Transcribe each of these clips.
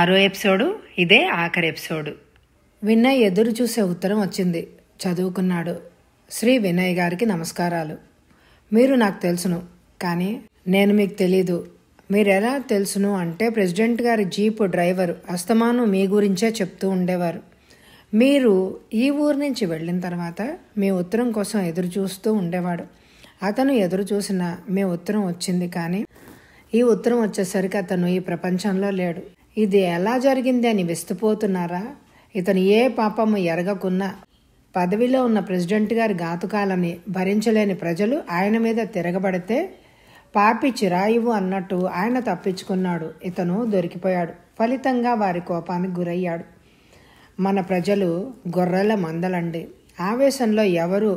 6వ ఎపిసోడు. ఇదే ఆఖరి ఎపిసోడు. వినయ్ ఎదురు చూసే ఉత్తరం వచ్చింది. చదువుకున్నాడు. శ్రీ వినయ్ గారికి నమస్కారాలు. మీరు నాకు తెలుసును, కానీ నేను మీకు తెలీదు. మీరెలా తెలుసును అంటే ప్రెసిడెంట్ గారి జీపు డ్రైవరు అస్తమాను మీ గురించే చెప్తూ ఉండేవారు. మీరు ఈ ఊరు నుంచి వెళ్ళిన తర్వాత మీ ఉత్తరం కోసం ఎదురు చూస్తూ ఉండేవాడు. అతను ఎదురు చూసిన మీ ఉత్తరం వచ్చింది, కానీ ఈ ఉత్తరం వచ్చేసరికి అతను ఈ ప్రపంచంలో లేడు. ఇది ఎలా జరిగింది అని విస్తుపోతున్నారా? ఇతను ఏ పాపము ఎరగకున్నా పదవిలో ఉన్న ప్రెసిడెంట్ గారి ఘాతుకాలని భరించలేని ప్రజలు ఆయన మీద తిరగబడితే పాపి చిరాయువు అన్నట్టు ఆయన తప్పించుకున్నాడు. ఇతను దొరికిపోయాడు. ఫలితంగా వారి కోపానికి గురయ్యాడు. మన ప్రజలు గొర్రెల మందలండి. ఆవేశంలో ఎవరు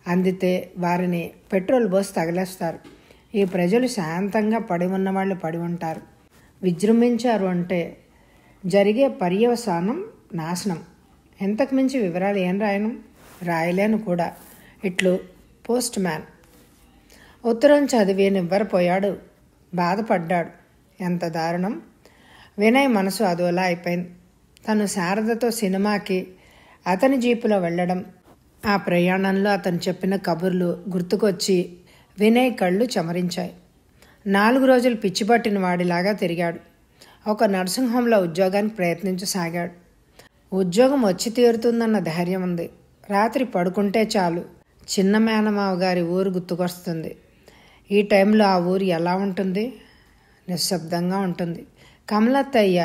అందితే వారిని పెట్రోల్ పోసి తగిలేస్తారు. ఈ ప్రజలు శాంతంగా పడి ఉన్నవాళ్ళు పడి ఉంటారు. విజృంభించారు అంటే జరిగే పర్యవసానం నాశనం. ఎంతకు మించి వివరాలు ఏం రాయలేను కూడా. ఇట్లు పోస్ట్ మ్యాన్. ఉత్తరం చదివి నివ్వరపోయాడు. బాధపడ్డాడు. ఎంత దారుణం! వినయ్ మనసు అదోలా అయిపోయింది. తను శారదతో సినిమాకి అతని జీపులో వెళ్ళడం, ఆ ప్రయాణంలో అతను చెప్పిన కబుర్లు గుర్తుకొచ్చి వినయ్ కళ్ళు చెమరించాయి. 4 రోజులు పిచ్చిపట్టిన వాడిలాగా తిరిగాడు. ఒక నర్సింగ్ హోంలో ఉద్యోగానికి ప్రయత్నించసాగాడు. ఉద్యోగం వచ్చి తీరుతుందన్న ధైర్యం ఉంది. రాత్రి పడుకుంటే చాలు చిన్న మేనమావ గారి ఊరు గుర్తుకొస్తుంది. ఈ టైంలో ఆ ఊరు ఎలా ఉంటుంది? నిశ్శబ్దంగా ఉంటుంది. కమలత్తయ్య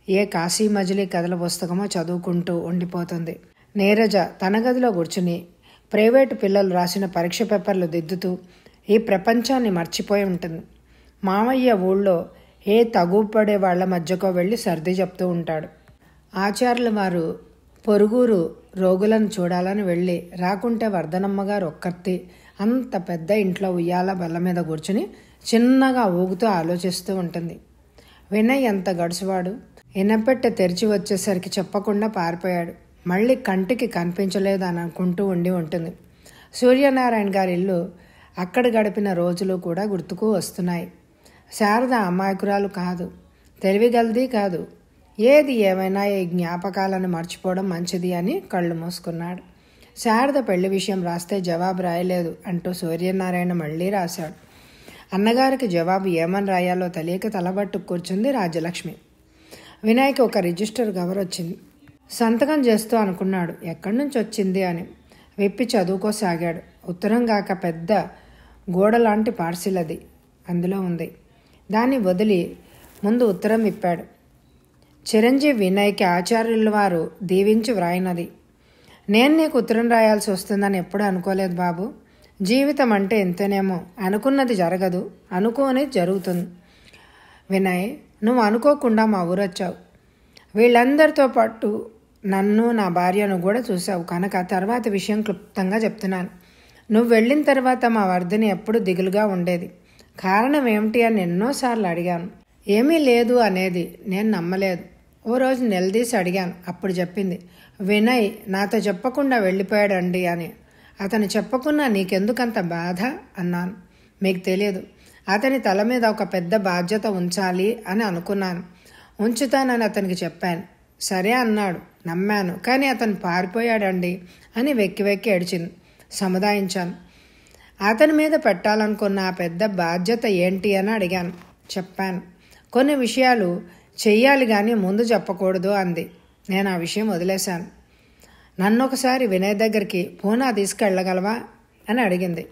ఏ కాశీ మజిలీ కథల పుస్తకమో చదువుకుంటూ ఉండిపోతుంది. నీరజ తన గదిలో కూర్చుని ప్రైవేటు పిల్లలు రాసిన పరీక్ష పేపర్లు దిద్దుతూ ఈ ప్రపంచాన్ని మర్చిపోయి ఉంటుంది. మామయ్య ఊళ్ళో ఏ తగుపడే వాళ్ల మధ్యకో వెళ్ళి సర్ది చెప్తూ ఉంటాడు. ఆచార్యుల వారు పొరుగురు రోగులను చూడాలని వెళ్ళి రాకుంటే వర్ధనమ్మగారు ఒక్కర్తి అంత పెద్ద ఇంట్లో ఉయ్యాల బల్ల మీద కూర్చుని చిన్నగా ఊగుతూ ఆలోచిస్తూ ఉంటుంది. వినయ్ ఎంత గడుసువాడు. ఇనపెట్టె తెరిచి వచ్చేసరికి చెప్పకుండా పారిపోయాడు. మళ్ళీ కంటికి కనిపించలేదు అని అనుకుంటూ ఉండి ఉంటుంది. సూర్యనారాయణ గారి ఇల్లు, అక్కడ గడిపిన రోజులు కూడా గుర్తుకు వస్తున్నాయి. శారద అమాయకురాలు కాదు, తెలివిగలది కాదు. ఏది ఏమైనా ఈ జ్ఞాపకాలను మర్చిపోవడం మంచిది అని కళ్ళు మూసుకున్నాడు. శారద పెళ్లి విషయం రాస్తే జవాబు రాయలేదు అంటూ సూర్యనారాయణ మళ్ళీ రాశాడు. అన్నగారికి జవాబు ఏమని రాయాలో తెలియక తలబట్టు కూర్చుంది రాజ్యలక్ష్మి. వినాయక్ ఒక రిజిస్టర్ కవర్ వచ్చింది. సంతకం చేస్తూ అనుకున్నాడు ఎక్కడి నుంచి వచ్చింది అని. విప్పి చదువుకోసాగాడు. ఉత్తరం గాక పెద్ద గోడలాంటి పార్సిల్ అది. అందులో ఉంది. దాన్ని వదిలి ముందు ఉత్తరం విప్పాడు. చిరంజీవి వినయ్కి ఆచార్యుల వారు దీవించి వ్రాయినది. నేను నీకు ఉత్తరం రాయాల్సి వస్తుందని ఎప్పుడూ అనుకోలేదు బాబు. జీవితం అంటే ఇంతేనేమో. అనుకున్నది జరగదు, అనుకోనిది జరుగుతుంది. వినయ్, నువ్వు అనుకోకుండా మా ఊరొచ్చావు. వీళ్ళందరితో పాటు నన్ను నా భార్యను కూడా చూసావు కనుక తర్వాత విషయం క్లుప్తంగా చెప్తున్నాను. నువ్వు వెళ్ళిన తర్వాత మా వర్ధని ఎప్పుడు దిగులుగా ఉండేది. కారణం ఏమిటి అని ఎన్నోసార్లు అడిగాను. ఏమీ లేదు అనేది నేను నమ్మలేదు. ఓ రోజు నిలదీసి అడిగాను. అప్పుడు చెప్పింది, వినయ్ నాతో చెప్పకుండా వెళ్ళిపోయాడండి అని. అతను చెప్పకున్నా నీకెందుకంత బాధ అన్నాను. మీకు తెలియదు, అతని తల మీద ఒక పెద్ద బాధ్యత ఉంచాలి అని అనుకున్నాను. ఉంచుతానని అతనికి చెప్పాను. సరే అన్నాడు. నమ్మాను. కానీ అతను పారిపోయాడండి అని వెక్కి వెక్కి ఏడ్చింది. సముదాయించాను. అతని మీద పెట్టాలనుకున్న ఆ పెద్ద బాధ్యత ఏంటి అని అడిగాను. చెప్పాను. కొన్ని విషయాలు చెయ్యాలి కానీ ముందు చెప్పకూడదు అంది. నేను ఆ విషయం వదిలేశాను. నన్ను ఒకసారి వినయ్ దగ్గరికి పూనా తీసుకెళ్ళగలవా అని అడిగింది.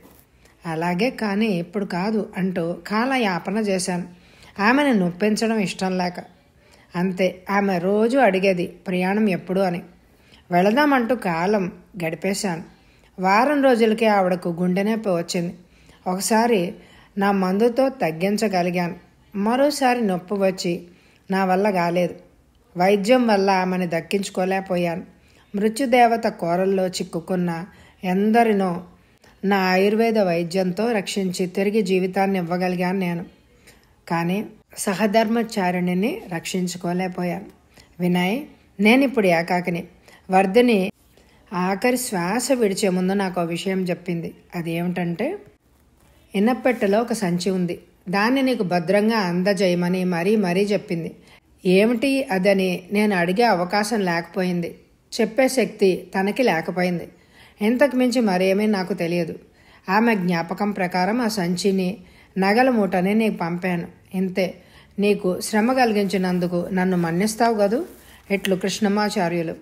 అలాగే, కానీ ఇప్పుడు కాదు అంటూ కాలయాపన చేశాను. ఆమెను నొప్పించడం ఇష్టం లేక. అంతే. ఆమె రోజు అడిగేది ప్రయాణం ఎప్పుడు అని. వెళదామంటూ కాలం గడిపేశాను. వారం రోజులకే ఆవిడకు గుండె నొప్పి వచ్చింది. ఒకసారి నా మందుతో తగ్గించగలిగాను. మరోసారి నొప్పి వచ్చి నా వల్ల కాలేదు. వైద్యం వల్ల ఆమెను దక్కించుకోలేకపోయాను. మృత్యుదేవత కోరల్లో చిక్కుకున్న ఎందరినో నా ఆయుర్వేద వైద్యంతో రక్షించి తిరిగి జీవితాన్ని ఇవ్వగలిగాను నేను. కానీ సహధర్మచారిణిని రక్షించుకోలేకపోయాను. వినయ్, నేనిప్పుడు ఏకాకిని. వర్ధిని ఆఖరి శ్వాస విడిచే ముందు నాకు ఆ విషయం చెప్పింది. అదేమిటంటే, ఇనప్పెట్టెలో ఒక సంచి ఉంది. దాన్ని నీకు భద్రంగా అందజేయమని మరీ చెప్పింది. ఏమిటి అదని నేను అడిగే అవకాశం లేకపోయింది. చెప్పే శక్తి తనకి లేకపోయింది. ఇంతకు మించి మరేమీ నాకు తెలియదు. ఆమె జ్ఞాపకం ప్రకారం ఆ సంచిని, నగల మూటని నీకు పంపాను. ఇంతే. నీకు శ్రమ కలిగించినందుకు నన్ను మన్నిస్తావు కదూ. ఇట్లు కృష్ణమాచార్యులు.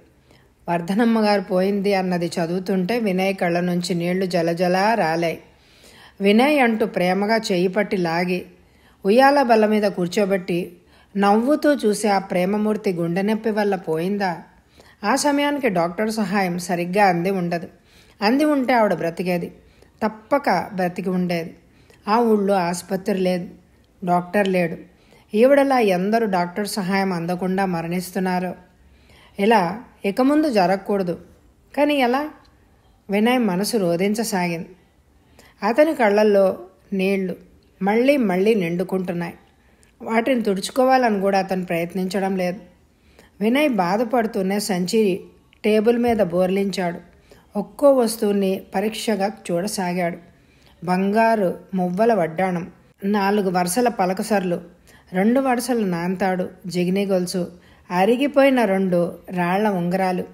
వర్ధనమ్మ గారు పోయింది అన్నది చదువుతుంటే వినయ్ కళ్ళ నుంచి నీళ్లు జలజలా రాలాయి. వినయ్ అంటూ ప్రేమగా చెయ్యి పట్టి లాగి ఉయ్యాల బల్ల మీద కూర్చోబెట్టి నవ్వుతూ చూసి ఆ ప్రేమమూర్తి గుండె నొప్పి వల్ల పోయిందా? ఆ సమయానికి డాక్టర్ సహాయం సరిగ్గా అంది ఉండదు. అంది ఉంటే ఆవిడ బ్రతికేది, తప్పక బ్రతికి ఉండేది. ఆ ఊళ్ళో ఆసుపత్రి లేదు, డాక్టర్ లేడు. ఈవిడలా ఎందరూ డాక్టర్ సహాయం అందకుండా మరణిస్తున్నారో. ఇలా ఇక ముందు జరగకూడదు. కానీ ఎలా? వినయ్ మనసు రోధించసాగింది. అతని కళ్ళల్లో నీళ్లు మళ్ళీ మళ్ళీ నిండుకుంటున్నాయి. వాటిని తుడుచుకోవాలని కూడా అతను ప్రయత్నించడం లేదు. వినయ్ బాధపడుతూనే సంచి టేబుల్ మీద బోర్లించాడు. ఒక్కో వస్తువుని పరీక్షగా చూడసాగాడు. బంగారు మువ్వల వడ్డాణం, 4 వరుసల పలకసర్లు, 2 వరుసల నాంతాడు, జిగిని గొలుసు, అరిగిపోయిన 2 రాళ్ల ఉంగరాలు,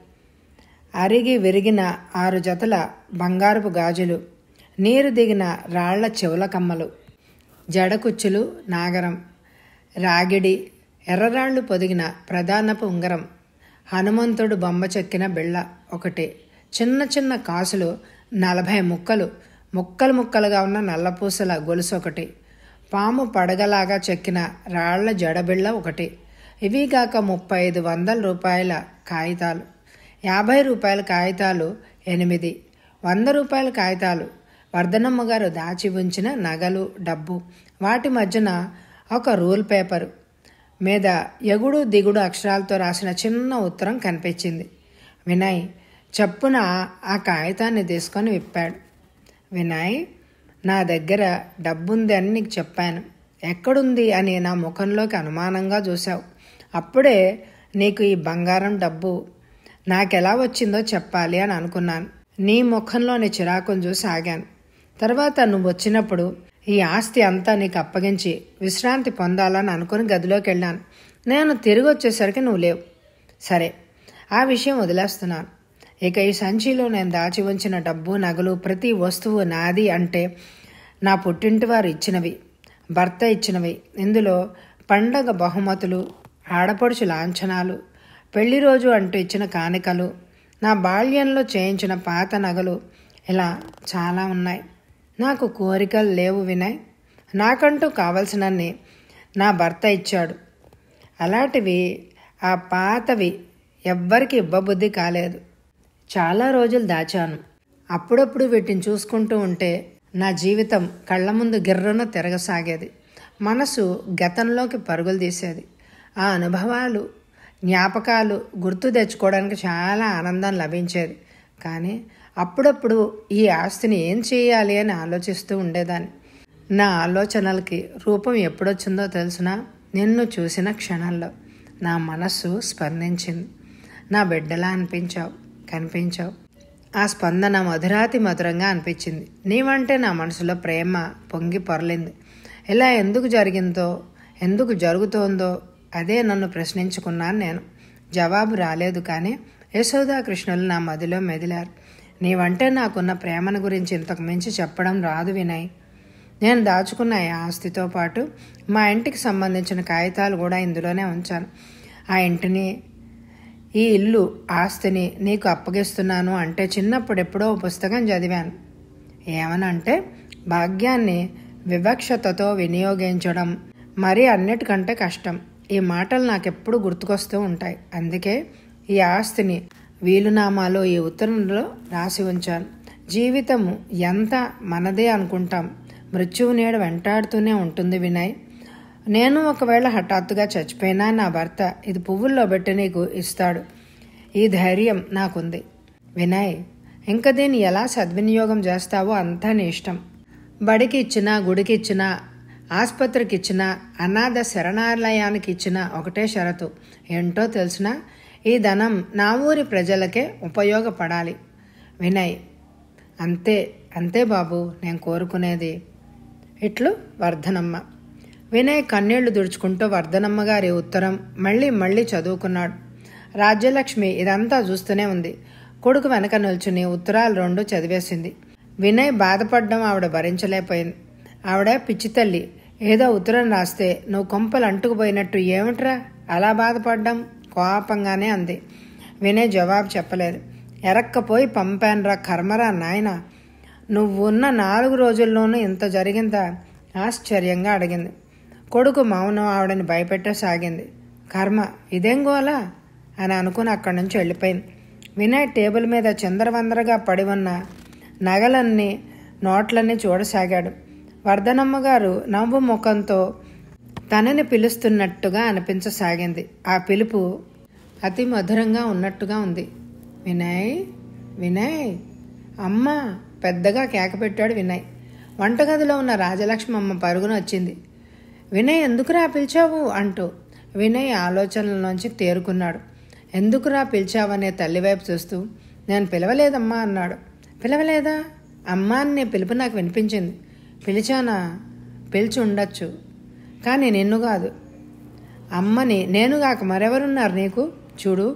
అరిగి విరిగిన 6 జతల బంగారపు గాజులు, నీరు దిగిన రాళ్ల చెవుల కమ్మలు, జడకుచ్చులు, నాగరం, రాగిడి, ఎర్రరాళ్లు పొదిగిన ప్రధానపు ఉంగరం, హనుమంతుడు బొమ్మ చెక్కిన బిళ్ళ ఒకటి, చిన్న చిన్న కాసులు 40 ముక్కలు, ముక్కలు ముక్కలుగా ఉన్న నల్లపూసల గొలుసు ఒకటి, పాము పడగలాగా చెక్కిన రాళ్ల జడబిళ్ళ ఒకటి. ఇవిగాక 3500 రూపాయల కాగితాలు, 50 రూపాయల కాగితాలు 8, 100 రూపాయల కాగితాలు, వర్ధనమ్మ గారు దాచి ఉంచిన నగలు, డబ్బు. వాటి మధ్యన ఒక రూల్ పేపరు మీద ఎగుడు దిగుడు అక్షరాలతో రాసిన చిన్న ఉత్తరం కనిపించింది. వినయ్ చప్పున ఆ కాగితాన్ని తీసుకొని విప్పాడు. వినయ్, నా దగ్గర డబ్బుంది అని నీకు చెప్పాను. ఎక్కడుంది అని నా ముఖంలోకి అనుమానంగా చూశావు. అప్పుడే నీకు ఈ బంగారం డబ్బు నాకెలా వచ్చిందో చెప్పాలి అని అనుకున్నాను. నీ ముఖంలోని చిరాకును చూసి ఆగాను. తర్వాత నువ్వు వచ్చినప్పుడు ఈ ఆస్తి అంతా నీకు అప్పగించి విశ్రాంతి పొందాలని అనుకుని గదిలోకి వెళ్ళాను. నేను తిరిగి వచ్చేసరికి నువ్వు లేవు. సరే, ఆ విషయం వదిలేస్తున్నాను. ఇక ఈ సంచిలో నేను దాచి ఉంచిన డబ్బు, నగలు, ప్రతి వస్తువు నాది అంటే నా పుట్టింటి వారు ఇచ్చినవి, భర్త ఇచ్చినవి. ఇందులో పండగ బహుమతులు, ఆడపడుచు లాంఛనాలు, పెళ్లి రోజు అంటూ ఇచ్చిన కానుకలు, నా బాల్యంలో చేయించిన పాత నగలు, ఇలా చాలా ఉన్నాయి. నాకు కోరికలు లేవు వినయ్. నాకంటూ కావలసినన్ని నా భర్త ఇచ్చాడు. అలాంటివి, ఆ పాతవి ఎవ్వరికి ఇవ్వబుద్ధి కాలేదు. చాలా రోజులు దాచాను. అప్పుడప్పుడు వీటిని చూసుకుంటూ ఉంటే నా జీవితం కళ్ళ ముందు గిర్రన తిరగసాగేది. మనసు గతంలోకి పరుగులు తీసేది. ఆ అనుభవాలు, జ్ఞాపకాలు గుర్తు తెచ్చుకోవడానికి చాలా ఆనందం లభించేది. కానీ అప్పుడప్పుడు ఈ ఆస్తిని ఏం చేయాలి అని ఆలోచిస్తూ ఉండేదాన్ని. నా ఆలోచనలకి రూపం ఎప్పుడొచ్చిందో తెలుసునా? నిన్ను చూసిన క్షణంలో నా మనస్సు స్పందించింది. నా బిడ్డలా కనిపించావు. ఆ స్పందన మధురాతి మధురంగా అనిపించింది. నీవంటే నా మనసులో ప్రేమ పొంగి పొరలింది. ఇలా ఎందుకు జరిగిందో, ఎందుకు జరుగుతోందో అదే నన్ను ప్రశ్నించుకున్నాను నేను. జవాబు రాలేదు. కానీ యశోదా కృష్ణులు నా మదిలో మెదిలారు. నీవంటే నాకున్న ప్రేమను గురించి ఇంతకు మించి చెప్పడం రాదు వినయ్. నేను దాచుకున్న ఈ ఆస్తితో పాటు మా ఇంటికి సంబంధించిన కాగితాలు కూడా ఇందులోనే ఉంచాను. ఆ ఇంటిని, ఈ ఇల్లు, ఆస్తిని నీకు అప్పగిస్తున్నాను అంటే చిన్నప్పుడు ఎప్పుడో పుస్తకం చదివాను. ఏమనంటే భాగ్యాన్ని వివక్షతతో వినియోగించడం మరీ అన్నిటికంటే కష్టం. ఈ మాటలు నాకెప్పుడు గుర్తుకొస్తూ ఉంటాయి. అందుకే ఈ ఆస్తిని వీలునామాలో ఈ ఉత్తరంలో రాసి ఉంచాను. జీవితం ఎంత మనదే అనుకుంటాం, మృత్యువు నీడ వెంటాడుతూనే ఉంటుంది వినయ్. నేను ఒకవేళ హఠాత్తుగా చచ్చిపోయినా నా భర్త ఇది పువ్వుల్లో పెట్టి నీకు ఇస్తాడు. ఈ ధైర్యం నాకుంది వినయ్. ఇంక దీన్ని ఎలా సద్వినియోగం చేస్తావో అంతా నీ ఇష్టం. బడికి ఇచ్చినా, గుడికి ఇచ్చినా, ఆసుపత్రికి ఇచ్చినా, అనాథ శరణాలయానికి ఇచ్చినా ఒకటే షరతు. ఏంటో తెలిసినా ఈ ధనం నా ఊరి ప్రజలకే ఉపయోగపడాలి వినయ్. అంతే అంతే బాబు నేను కోరుకునేది. ఇట్లు వర్ధనమ్మ. వినయ్ కన్నీళ్లు దుడుచుకుంటూ వర్ధనమ్మ గారి ఉత్తరం మళ్ళీ మళ్ళీ చదువుకున్నాడు. రాజ్యలక్ష్మి ఇదంతా చూస్తూనే ఉంది. కొడుకు వెనక నిల్చుని ఉత్తరాలు 2 చదివేసింది. వినయ్ బాధపడ్డం ఆవిడ భరించలేకపోయింది. ఆవిడ పిచ్చి తల్లి, ఏదో ఉత్తరం రాస్తే నువ్వు కొంపలు అంటుకుపోయినట్టు ఏమిట్రా అలా బాధపడ్డం కోపంగానే అంది. వినయ్ జవాబు చెప్పలేదు. ఎరక్కపోయి పంపానురా కర్మరా నాయనా, నువ్వున్న 4 రోజుల్లోనూ ఇంత జరిగిందా ఆశ్చర్యంగా అడిగింది. కొడుకు మౌనం ఆవిడని భయపెట్టసాగింది. కర్మ, ఇదేం గోలా అని అనుకుని అక్కడి నుంచి వెళ్ళిపోయింది. వినయ్ టేబుల్ మీద చిందరవందరగా పడి ఉన్న నగలన్నీ నోట్లన్నీ చూడసాగాడు. వర్ధనమ్మ గారు నవ్వు ముఖంతో తనని పిలుస్తున్నట్టుగా అనిపించసాగింది. ఆ పిలుపు అతి మధురంగా ఉన్నట్టుగా ఉంది. వినయ్, వినయ్, అమ్మ పెద్దగా కేకపెట్టాడు వినయ్. వంటగదిలో ఉన్న రాజలక్ష్మి అమ్మ పరుగున వచ్చింది. వినయ్, ఎందుకురా పిలిచావు అంటూ. వినయ్ ఆలోచనలోంచి తేరుకున్నాడు. ఎందుకురా పిలిచావనే తల్లివైపు చూస్తూ, నేను పిలవలేదమ్మా అన్నాడు. పిలవలేదా? అమ్మా అనే పిలుపు నాకు వినిపించింది. పిలిచానా? పిలిచి ఉండొచ్చు, కానీ నిన్ను కాదు. అమ్మని నేనుగాక మరెవరున్నారు నీకు? చూడు,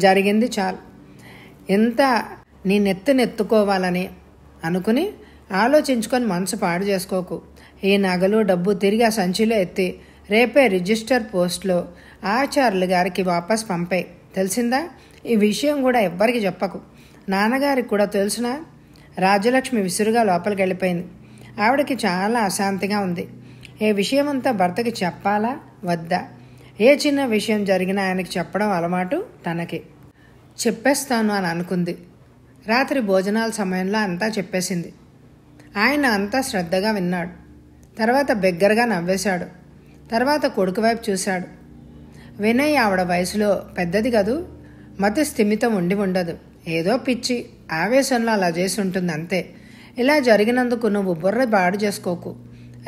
జరిగింది చాలు. ఎంత నీ నెత్తుకోవాలని అనుకుని ఆలోచించుకొని మనసు పాడు చేసుకోకు. ఈ నగలు డబ్బు తిరిగి ఆ సంచిలో ఎత్తి రేపే రిజిస్టర్ పోస్ట్లో ఆచార్యులు గారికి వాపస్ పంపే. తెలిసిందా? ఈ విషయం కూడా ఎవ్వరికి చెప్పకు. నాన్నగారికి కూడా తెలుసునా? రాజ్యలక్ష్మి విసురుగా లోపలికి వెళ్ళిపోయింది. ఆవిడకి చాలా అశాంతిగా ఉంది. ఏ విషయమంతా భర్తకి చెప్పాలా వద్దా? ఏ చిన్న విషయం జరిగినా ఆయనకి చెప్పడం అలవాటు తనకి. చెప్పేస్తాను అని అనుకుంది. రాత్రి భోజనాల సమయంలో అంతా చెప్పేసింది. ఆయన అంతా శ్రద్ధగా విన్నాడు. తర్వాత బిగ్గరగా నవ్వేశాడు. తర్వాత కొడుకు వైపు చూశాడు. వినయ్ ఆవిడ వయసులో పెద్దది కదూ, మతి స్థిమితం ఉండదు. ఏదో పిచ్చి ఆవేశంలో అలా చేసి ఉంటుంది అంతే. ఇలా జరిగినందుకు నువ్వు బుర్ర బాడు చేసుకోకు.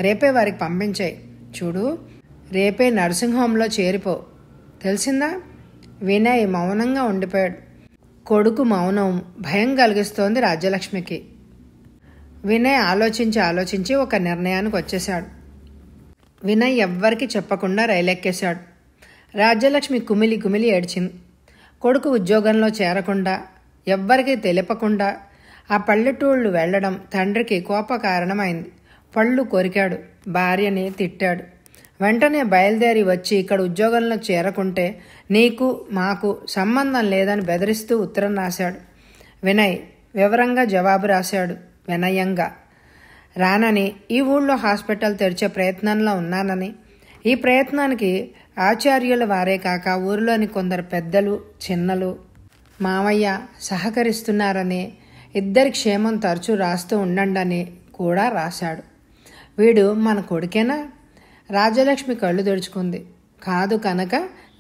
రేపే వారికి పంపించాయి. చూడు, రేపే నర్సింగ్ హోంలో చేరిపో. తెలిసిందా? వినయ్ మౌనంగా ఉండిపోయాడు. కొడుకు మౌనం భయం కలిగిస్తోంది రాజ్యలక్ష్మికి. వినయ్ ఆలోచించి ఒక నిర్ణయానికి వచ్చేశాడు. వినయ్ ఎవ్వరికి చెప్పకుండా రైలెక్కేశాడు. రాజ్యలక్ష్మి కుమిలి ఏడ్చింది. కొడుకు ఉద్యోగంలో చేరకుండా ఎవ్వరికీ తెలియకుండా ఆ పల్లెటూళ్ళు వెళ్లడం తండ్రికి కోప కారణమైంది. పళ్ళు కొరికాడు, భార్యని తిట్టాడు. వెంటనే బయలుదేరి వచ్చి ఇక్కడ ఉద్యోగంలో చేరకుంటే నీకు మాకు సంబంధం లేదని బెదిరిస్తూ ఉత్తరం రాశాడు. వినయ్ వివరంగా జవాబు రాశాడు. వినయంగా రానని, ఈ ఊళ్ళో హాస్పిటల్ తెరిచే ప్రయత్నంలో ఉన్నానని, ఈ ప్రయత్నానికి ఆచార్యుల వారే కాక ఊరిలోని కొందరు పెద్దలు చిన్నలు మావయ్య సహకరిస్తున్నారని, ఇద్దరి క్షేమం తరచూ రాస్తూ ఉండండి కూడా రాశాడు. వీడు మన కొడుకేనా? రాజ్యలక్ష్మి కళ్ళు తెరుచుకుంది. కాదు కనుక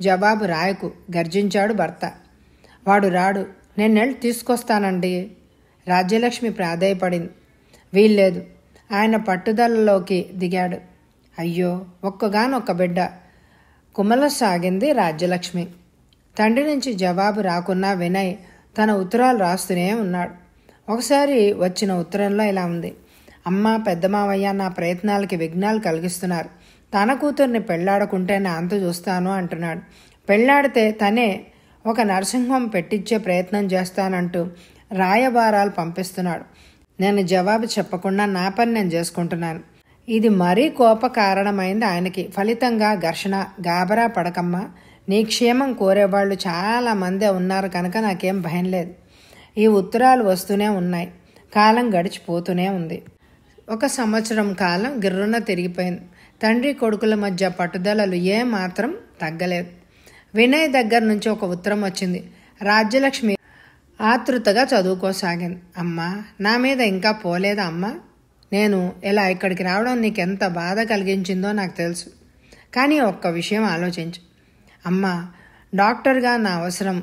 జవాబు రాయకు గర్జించాడు భర్త. వాడు రాడు, నేను తీసుకొస్తానండి. రాజ్యలక్ష్మి ప్రాధేయపడింది. వీల్లేదు. ఆయన పట్టుదలలోకి దిగాడు. అయ్యో, ఒక్కగానొక్క బిడ్డ కుమలసాగింది రాజ్యలక్ష్మి. తండ్రి నుంచి జవాబు రాకున్నా వినయ్ తన ఉత్తరాలు రాస్తూనే ఉన్నాడు. ఒకసారి వచ్చిన ఉత్తరంలో ఇలా ఉంది. అమ్మ, పెద్ద మావయ్య నా ప్రయత్నాలకి విఘ్నాలు కలిగిస్తున్నారు. తన కూతుర్ని పెళ్లాడకుంటే నా అంతు చూస్తాను అంటున్నాడు. పెళ్లాడితే తనే ఒక నర్సింగ్ హోం పెట్టించే ప్రయత్నం చేస్తానంటూ రాయబారాలు పంపిస్తున్నాడు. నేను జవాబు చెప్పకుండా నా పని నేను చేసుకుంటున్నాను. ఇది మరీ కోప కారణమైంది ఆయనకి. ఫలితంగా ఘర్షణ. గాబరా పడకమ్మా, నీ క్షేమం కోరేవాళ్ళు చాలా మందే ఉన్నారు కనుక నాకేం భయం లేదు. ఈ ఉత్తరాలు వస్తూనే ఉన్నాయి. కాలం గడిచిపోతూనే ఉంది. 1 సంవత్సరం కాలం గిర్రున తిరిగిపోయింది. తండ్రి కొడుకుల మధ్య పట్టుదలలు ఏమాత్రం తగ్గలేదు. వినయ్ దగ్గర నుంచి ఒక ఉత్తరం వచ్చింది. రాజ్యలక్ష్మి ఆతృతగా చదువుకోసాగింది. అమ్మా, నా మీద ఇంకా పోలేదా అమ్మా? నేను ఇలా ఇక్కడికి రావడం నీకెంత బాధ కలిగించిందో నాకు తెలుసు. కానీ ఒక్క విషయం ఆలోచించు అమ్మా. డాక్టర్గా నా అవసరం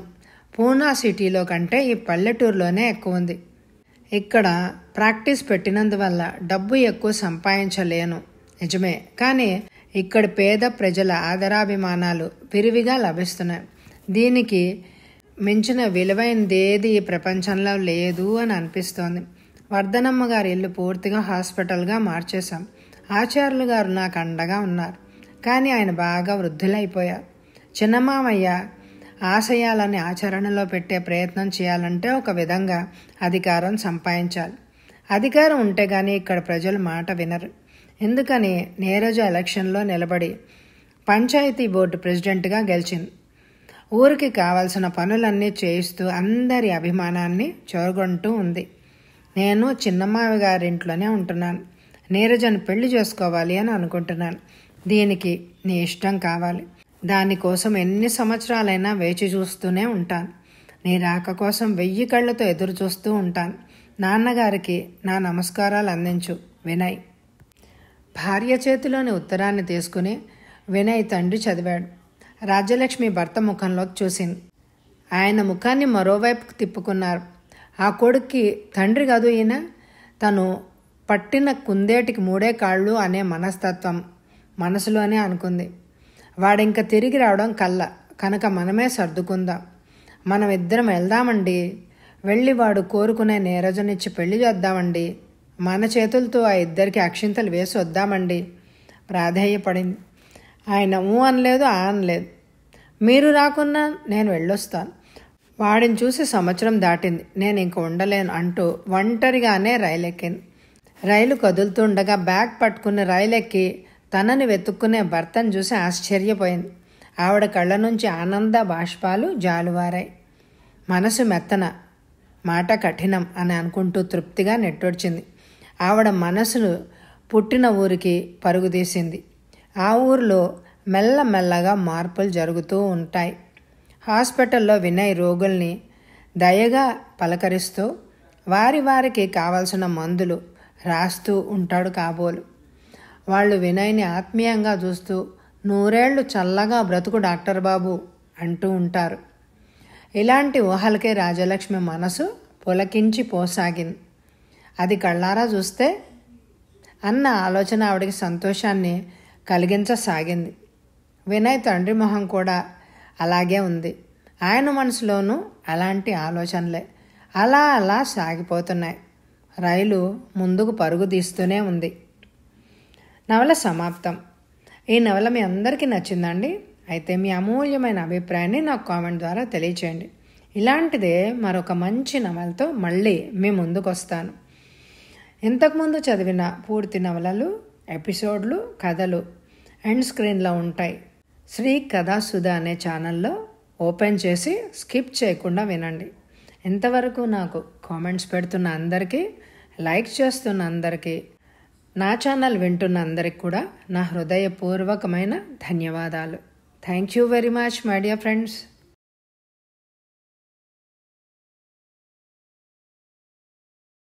పూనా సిటీలో కంటే ఈ పల్లెటూరులోనే ఎక్కువ ఉంది. ఇక్కడ ప్రాక్టీస్ పెట్టినందువల్ల డబ్బు ఎక్కువ సంపాదించలేను నిజమే, కానీ ఇక్కడ పేద ప్రజల ఆదరాభిమానాలు విరివిగా లభిస్తున్నాయి. దీనికి మించిన విలువైనదేది ఈ ప్రపంచంలో లేదు అని అనిపిస్తోంది. వర్ధనమ్మ గారి ఇల్లు పూర్తిగా హాస్పిటల్గా మార్చేశాం. ఆచార్యులు గారు నాకు అండగా ఉన్నారు. కానీ ఆయన బాగా వృద్ధులైపోయారు. చిన్నమామయ్య ఆశయాలని ఆచరణలో పెట్టే ప్రయత్నం చేయాలంటే ఒక విధంగా అధికారం సంపాదించాలి. అధికారం ఉంటే కానీ ఇక్కడ ప్రజలు మాట వినరు. ఎందుకని నీరజ ఎలక్షన్లో నిలబడి పంచాయతీ బోర్డు ప్రెసిడెంట్గా గెలిచింది. ఊరికి కావాల్సిన పనులన్నీ చేయిస్తూ అందరి అభిమానాన్ని చూరగొంటూ ఉంది. నేను చిన్నమ్మావి గారింట్లోనే ఉంటున్నాను. నీరజను పెళ్లి చేసుకోవాలి అని అనుకుంటున్నాను. దీనికి నీ ఇష్టం కావాలి. దానికోసం ఎన్ని సంవత్సరాలైనా వేచి చూస్తూనే ఉంటాను. నీ రాక కోసం 1000 కళ్ళతో ఎదురు చూస్తూ ఉంటాను. నాన్నగారికి నా నమస్కారాలు అందించు. వినయ్. భార్య చేతిలోని ఉత్తరాన్ని తీసుకుని వినయ్ తండ్రి చదివాడు. రాజ్యలక్ష్మి భర్త ముఖంలోకి చూసింది. ఆయన ముఖాన్ని మరోవైపుకు తిప్పుకున్నారు. ఆ కొడుక్కి తండ్రి కాదు ఈయన, తను పట్టిన కుందేటికి 3 కాళ్ళు అనే మనస్తత్వం మనసులోనే అనుకుంది. వాడింక తిరిగి రావడం కల్ల, కనుక మనమే సర్దుకుందాం. మనం ఇద్దరం వెళ్దామండి. వెళ్ళి వాడు కోరుకునే నీరజనిచ్చి పెళ్లి చేద్దామండి. మన చేతులతో ఆ ఇద్దరికి అక్షింతలు వేసి వద్దామండి. ప్రాధేయపడింది. ఆయన ఊ అనలేదు, ఆ అనలేదు. మీరు రాకున్నా నేను వెళ్ళొస్తాను. వాడిని చూసి సంవత్సరం దాటింది. నేను ఇంక ఉండలేను అంటూ ఒంటరిగానే రైలు ఎక్కింది. రైలు కదులుతుండగా బ్యాగ్ పట్టుకుని రైలెక్కి తనని వెతుక్కునే భర్తను చూసి ఆశ్చర్యపోయింది. ఆవిడ కళ్ళ నుంచి ఆనంద బాష్పాలు జాలువారాయి. మనసు మెత్తన, మాట కఠినం అని అనుకుంటూ తృప్తిగా నెట్టొడ్చింది. ఆవిడ మనసును పుట్టిన ఊరికి పరుగుదీసింది. ఆ ఊరిలో మెల్లమెల్లగా మార్పులు జరుగుతూ ఉంటాయి. హాస్పిటల్లో వినయ్ రోగుల్ని దయగా పలకరిస్తూ వారికి కావలసిన మందులు రాస్తూ ఉంటాడు కాబోలు. వాళ్ళు వినయ్ని ఆత్మీయంగా చూస్తూ 100 ఏళ్ళు చల్లగా బ్రతుకు డాక్టర్ బాబు అంటూ ఉంటారు. ఇలాంటి ఊహలకే రాజలక్ష్మి మనసు పులకించి పోసాగింది. అది కళ్ళారా చూస్తే అన్న ఆలోచన ఆవిడికి సంతోషాన్ని కలిగించసాగింది. వినయ్ తండ్రి మొహం కూడా అలాగే ఉంది. ఆయన మనసులోనూ అలాంటి ఆలోచనలే అలా అలా సాగిపోతున్నాయి. రైలు ముందుకు పరుగు తీస్తూనే ఉంది. నవల సమాప్తం. ఈ నవల మీ అందరికీ నచ్చిందండి? అయితే మీ అమూల్యమైన అభిప్రాయాన్ని నాకు కామెంట్ ద్వారా తెలియచేయండి. ఇలాంటిదే మరొక మంచి నవలతో మళ్ళీ మీ ముందుకు వస్తాను. ఇంతకుముందు చదివిన పూర్తి నవలలు, ఎపిసోడ్లు, కథలు ఎండ్ స్క్రీన్లో ఉంటాయి. శ్రీ కథాసుధ అనే ఛానల్లో ఓపెన్ చేసి స్కిప్ చేయకుండా వినండి. ఇంతవరకు నాకు కామెంట్స్ పెడుతున్న అందరికీ, లైక్ చేస్తున్న అందరికీ, నా ఛానల్ వింటున్న అందరికి కూడా నా హృదయపూర్వకమైన ధన్యవాదాలు. Thank you very much my dear friends.